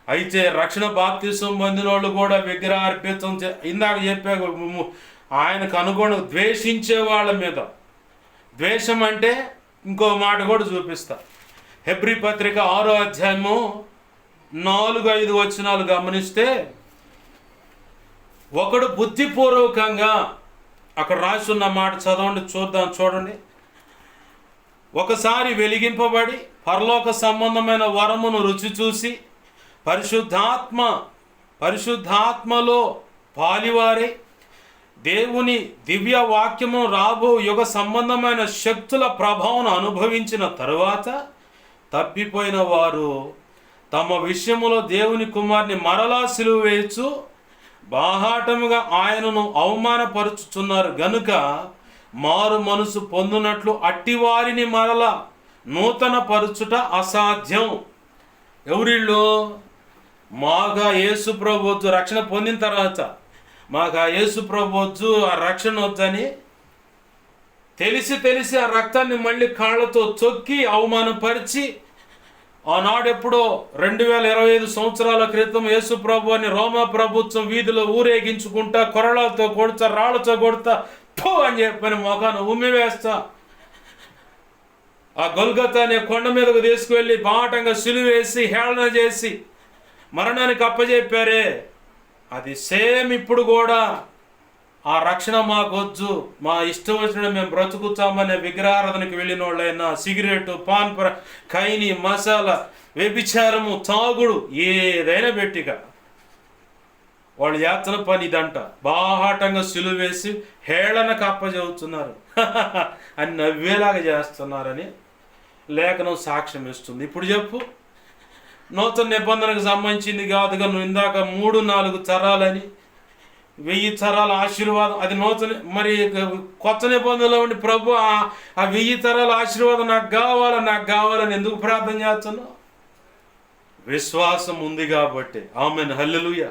అయితే రక్షణ బాప్తిసం పొందిన వాళ్ళు కూడా విగ్రహార్పితం ఇందాక చెప్పా, ఆయనకు అనుగుణంగా ద్వేషించే వాళ్ళ మీద. ద్వేషం అంటే ఇంకో మాట కూడా చూపిస్తా. హెబ్రీ పత్రిక 6వ అధ్యాయము 4-5 వచనాలు గమనిస్తే, ఒకడు బుద్ధిపూర్వకంగా, అక్కడ రాసున్న మాట చదవండి, చూడండి. ఒకసారి వెలిగింపబడి పరలోక సంబంధమైన వరమును రుచి చూసి పరిశుద్ధాత్మలో పాలివారే దేవుని దివ్య వాక్యము రాబో యుగ సంబంధమైన శక్తుల ప్రభావం అనుభవించిన తరువాత తప్పిపోయిన వారు తమ విషయములో దేవుని కుమారుని మరలా సిలువ వేయచ్చు బాహాటముగా ఆయనను అవమానపరుచుచున్నారు గనుక మారు మనసు పొందునట్లు అట్టివారిని మరల నూతన పరుచుట అసాధ్యం. ఎవరిళ్ళు? మాగా యేసు ప్రభు వద్దు, రక్షణ పొందిన తర్వాత మాగా యేసు ప్రభు వద్దు, ఆ రక్షణ వద్దని తెలిసి ఆ రక్తాన్ని మళ్ళీ కాళ్ళతో చొక్కి అవమానపరిచి, ఆనాడెప్పుడో 2025 సంవత్సరాల క్రితం యేసు ప్రభు అని రోమా ప్రభుత్వం వీధిలో ఊరేగించుకుంటా, కొరళాలతో కొడతా, రాళ్ళతో కొడతా, థూ అని చెప్పని మొఖాన్ని ఉమ్మివేస్తా, ఆ గొల్గతా అనే కొండ మీదకు తీసుకువెళ్ళి బాటంగా సిలువేసి హేళన చేసి మరణానికి అప్పచెప్పారే, అది సేమ్ ఇప్పుడు కూడా ఆ రక్షణ మాకొద్దు, మా ఇష్టం వచ్చిన మేము బ్రతుకుతామనే విగ్రహారాధనకి వెళ్ళిన వాళ్ళైనా సిగరెట్, పాన్, ఖైని, మసాలా, వ్యభిచారము, తాగుడు ఏదైనా పెట్టిగా వాళ్ళు యాత్ర పని ఇదంట. బాహాటంగా సిలువేసి హేళనకు అప్పచెబుతున్నారు అని నవ్వేలాగా చేస్తున్నారని లేఖనం సాక్ష్యం ఇస్తుంది. ఇప్పుడు చెప్పు, నూతన నిబంధనకు సంబంధించింది కాదుగా, నువ్వు ఇందాక 3-4 తరాలని 1000 తరాల ఆశీర్వాదం, అది నూతన. మరి కొత్త నిబంధనలో ఉండి ప్రభు ఆ 1000 తరాల ఆశీర్వాదం నాకు కావాలని ఎందుకు ప్రార్థన చేస్తున్నావు? విశ్వాసం ఉంది కాబట్టి. ఆమేన్, హల్లెలూయా.